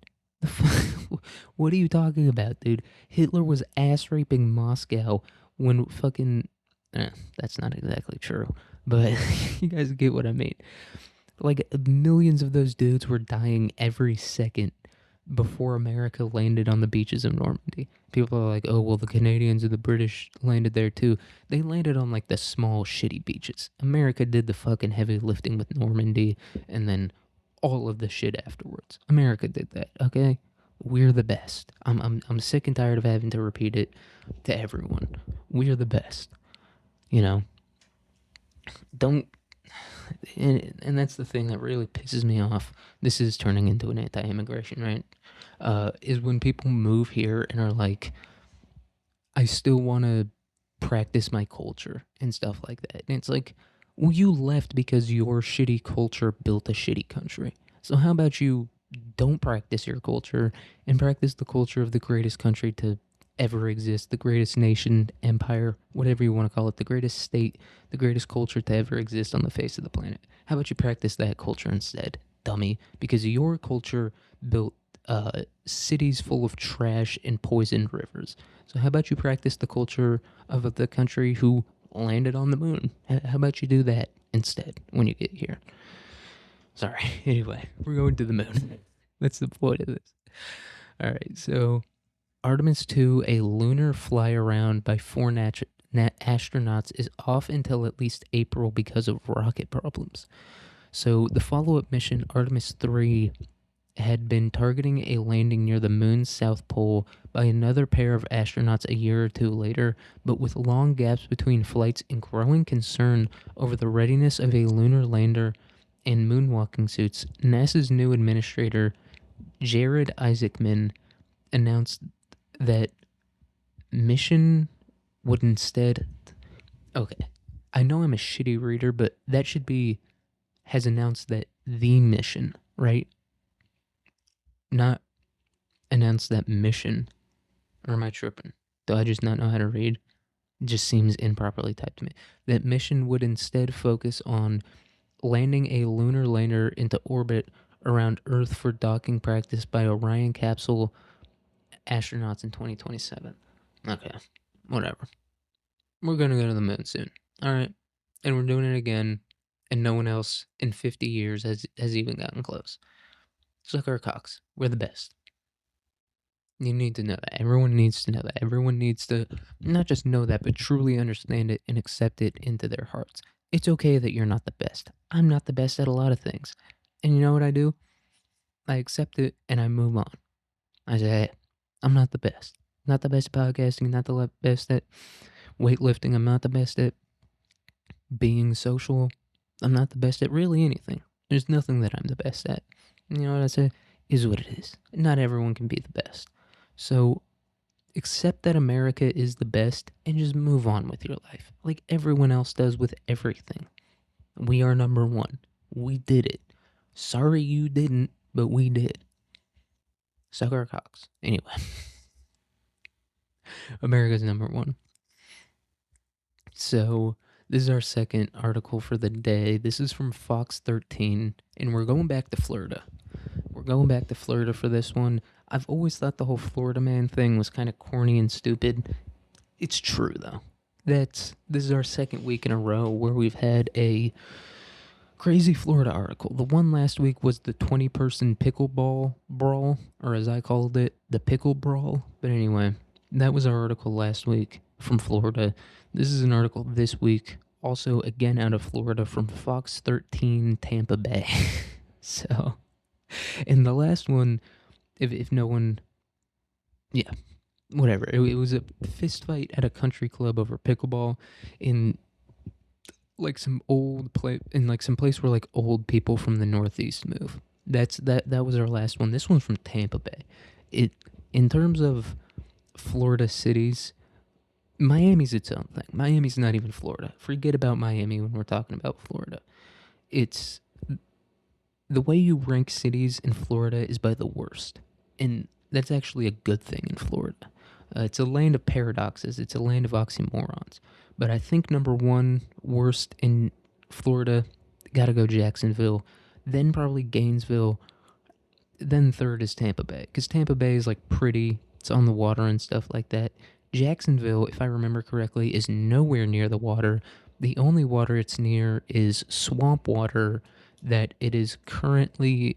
What are you talking about, dude? Hitler was ass-raping Moscow when fucking... that's not exactly true. But you guys get what I mean. Like, millions of those dudes were dying every second before America landed on the beaches of Normandy. People are like, oh, well, the Canadians and the British landed there too. They landed on like the small, shitty beaches. America did the fucking heavy lifting with Normandy and then all of the shit afterwards. America did that, okay? We're the best. I'm sick and tired of having to repeat it to everyone. We're the best. You know, don't and that's the thing that really pisses me off. This is turning into an anti-immigration, right? Is when people move here and are like, I still want to practice my culture and stuff like that. And it's like, well, you left because your shitty culture built a shitty country. So how about you don't practice your culture and practice the culture of the greatest country to ever exist, the greatest nation, empire, whatever you want to call it, the greatest state, the greatest culture to ever exist on the face of the planet. How about you practice that culture instead, dummy? Because your culture built cities full of trash and poisoned rivers. So how about you practice the culture of the country who landed on the moon? How about you do that instead when you get here? Sorry. Anyway, we're going to the moon. That's the point of this. All right. So Artemis 2, a lunar fly around by four astronauts, is off until at least April because of rocket problems. So the follow-up mission, Artemis 3, had been targeting a landing near the moon's south pole by another pair of astronauts a year or two later, but with long gaps between flights and growing concern over the readiness of a lunar lander and moonwalking suits, NASA's new administrator, Jared Isaacman, announced that mission would instead. Okay, I know I'm a shitty reader, but that should be has announced that the mission, right? Not announced that mission. Or am I tripping? Do I just not know how to read? It just seems improperly typed to me. That mission would instead focus on landing a lunar lander into orbit around Earth for docking practice by Orion capsule astronauts in 2027. Okay, whatever. We're gonna go to the moon soon. All right, and we're doing it again, and no one else in 50 years has even gotten close. Suck our cocks. We're the best. You need to know that. Everyone needs to know that. Everyone needs to not just know that, but truly understand it and accept it into their hearts. It's okay that you're not the best. I'm not the best at a lot of things. And you know what I do? I accept it and I move on. I say, hey, I'm not the best. Not the best at podcasting, not the best at weightlifting. I'm not the best at being social. I'm not the best at really anything. There's nothing that I'm the best at. You know what I say? Is what it is. Not everyone can be the best. So accept that America is the best and just move on with your life. Like everyone else does with everything. We are number one. We did it. Sorry you didn't, but we did. Suck our cocks. Anyway. America's number one. So this is our second article for the day. This is from Fox 13, and we're going back to Florida. We're going back to Florida for this one. I've always thought the whole Florida man thing was kind of corny and stupid. It's true, though. This is our second week in a row where we've had a crazy Florida article. The one last week was the 20-person pickleball brawl, or as I called it, the pickle brawl. But anyway, that was our article last week from Florida. This is an article this week, also again out of Florida, from Fox 13 Tampa Bay. So, and the last one, if no one, yeah, whatever. It was a fist fight at a country club over pickleball in like some old place, in like some place where like old people from the Northeast move. That was our last one. This one's from Tampa Bay. It in terms of Florida cities, Miami's its own thing. Miami's not even Florida. Forget about Miami when we're talking about Florida. It's the way you rank cities in Florida is by the worst. And that's actually a good thing in Florida. It's a land of paradoxes. It's a land of oxymorons. But I think number one worst in Florida, gotta go Jacksonville. Then probably Gainesville. Then third is Tampa Bay. Because Tampa Bay is like pretty. It's on the water and stuff like that. Jacksonville, if I remember correctly, is nowhere near the water. The only water it's near is swamp water that it is currently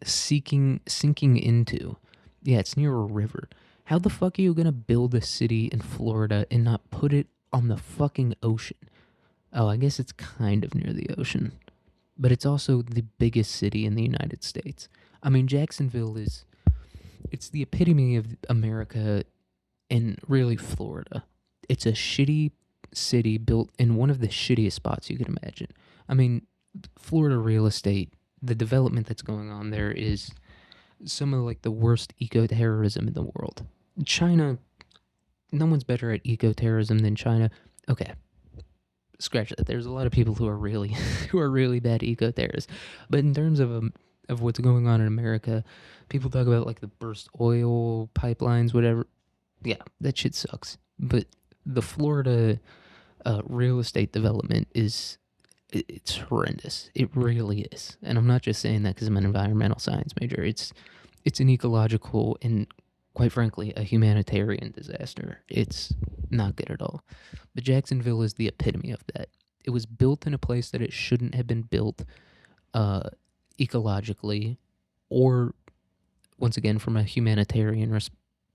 sinking into. Yeah, it's near a river. How the fuck are you gonna build a city in Florida and not put it on the fucking ocean? Oh, I guess it's kind of near the ocean, but it's also the biggest city in the United States. I mean, Jacksonville is it's the epitome of America and really Florida. It's a shitty city built in one of the shittiest spots you can imagine. I mean, Florida real estate, the development that's going on there is some of like the worst eco-terrorism in the world. China, no one's better at eco-terrorism than China. Okay, scratch that. There's a lot of people who are really who are really bad eco-terrorists. But in terms of what's going on in America, people talk about like the burst oil pipelines, whatever. Yeah, that shit sucks. But the Florida real estate development is it's horrendous. It really is. And I'm not just saying that because I'm an environmental science major. It's an ecological and quite frankly a humanitarian disaster. It's not good at all. But Jacksonville is the epitome of that. It was built in a place that it shouldn't have been built uh, ecologically or once again from a humanitarian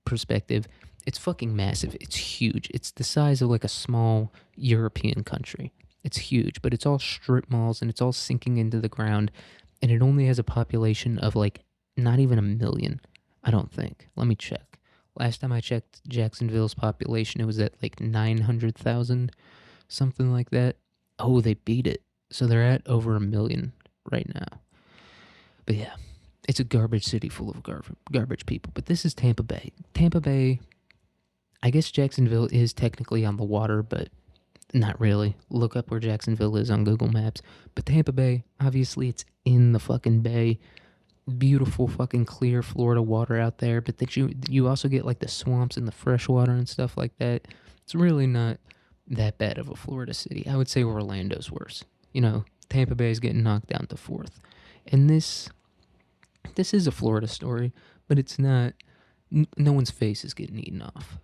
perspective. It's fucking massive. It's huge. It's the size of like a small European country. It's huge, but it's all strip malls and it's all sinking into the ground. And it only has a population of like not even a million, I don't think. Let me check. Last time I checked Jacksonville's population, it was at like 900,000, something like that. Oh, they beat it. So they're at over a million right now. But yeah, it's a garbage city full of garbage people. But this is Tampa Bay. Tampa Bay, I guess Jacksonville is technically on the water, but not really. Look up where Jacksonville is on Google Maps. But Tampa Bay, obviously, it's in the fucking bay. Beautiful fucking clear Florida water out there. But that you also get like the swamps and the fresh water and stuff like that. It's really not that bad of a Florida city. I would say Orlando's worse. You know, Tampa Bay is getting knocked down to fourth. And this is a Florida story, but it's not. No one's face is getting eaten off.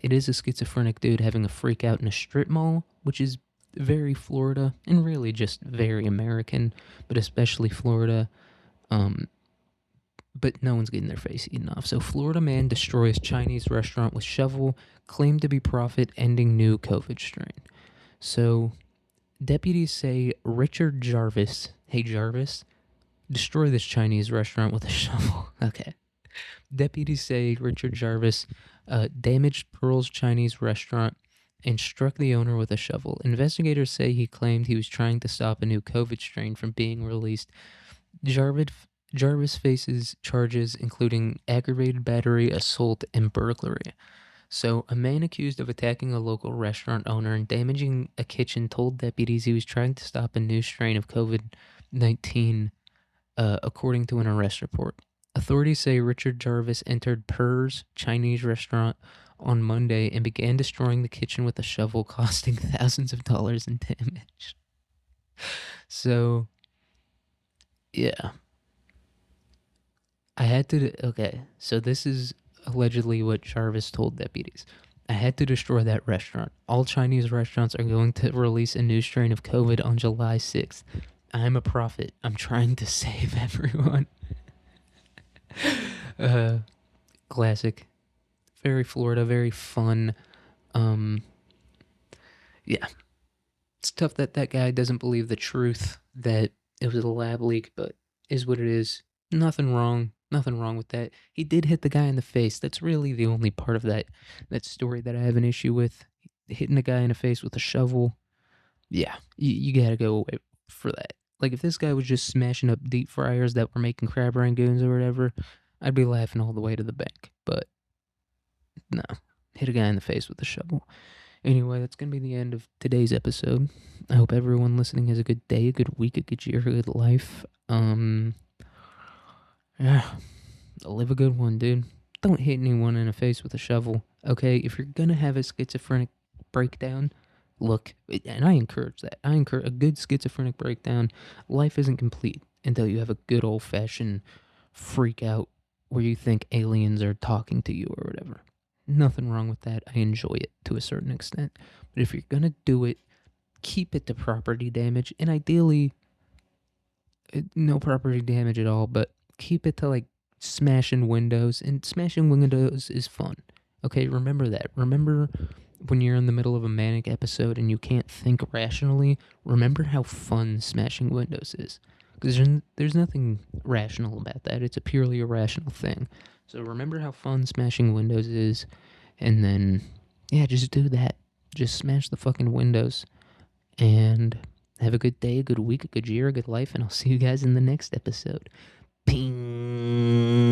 It is a schizophrenic dude having a freak out in a strip mall, which is very Florida and really just very American, but especially Florida. Um, but no one's getting their face eaten off. So Florida man destroys Chinese restaurant with shovel, claimed to be profit ending new COVID strain. So deputies say Richard Jarvis, hey Jarvis, destroy this Chinese restaurant with a shovel. Okay. Deputies say Richard Jarvis damaged Pearl's Chinese restaurant and struck the owner with a shovel. Investigators say he claimed he was trying to stop a new COVID strain from being released. Jarvis faces charges including aggravated battery, assault, and burglary. So, a man accused of attacking a local restaurant owner and damaging a kitchen told deputies he was trying to stop a new strain of COVID 19, according to an arrest report. Authorities say Richard Jarvis entered Purr's Chinese restaurant on Monday and began destroying the kitchen with a shovel, costing thousands of dollars in damage. So, yeah. I had to. Okay, so this is allegedly what Jarvis told deputies. I had to destroy that restaurant. All Chinese restaurants are going to release a new strain of COVID on July 6th. I'm a prophet. I'm trying to save everyone. uh, Classic. Very Florida, very fun. Um, yeah. It's tough that that guy doesn't believe the truth that it was a lab leak, but is what it is. Nothing wrong. Nothing wrong with that. He did hit the guy in the face. That's really the only part of that story that I have an issue with. Hitting a guy in the face with a shovel. Yeah, you gotta go away for that. Like if this guy was just smashing up deep fryers that were making crab rangoons or whatever, I'd be laughing all the way to the bank. But no, hit a guy in the face with a shovel. Anyway, that's gonna be the end of today's episode. I hope everyone listening has a good day, a good week, a good year, a good life. Yeah, live a good one, dude. Don't hit anyone in the face with a shovel. Okay, if you're gonna have a schizophrenic breakdown, look, and I encourage that. I encourage a good schizophrenic breakdown. Life isn't complete until you have a good old fashioned freak out where you think aliens are talking to you or whatever. Nothing wrong with that. I enjoy it to a certain extent. But if you're gonna do it, keep it to property damage, and ideally, no property damage at all. But keep it to like smashing windows, and smashing windows is fun. Okay, remember that. Remember when you're in the middle of a manic episode and you can't think rationally, remember how fun smashing windows is. Because there's nothing rational about that. It's a purely irrational thing. So remember how fun smashing windows is, and then, yeah, just do that. Just smash the fucking windows. And have a good day, a good week, a good year, a good life, and I'll see you guys in the next episode. Ping.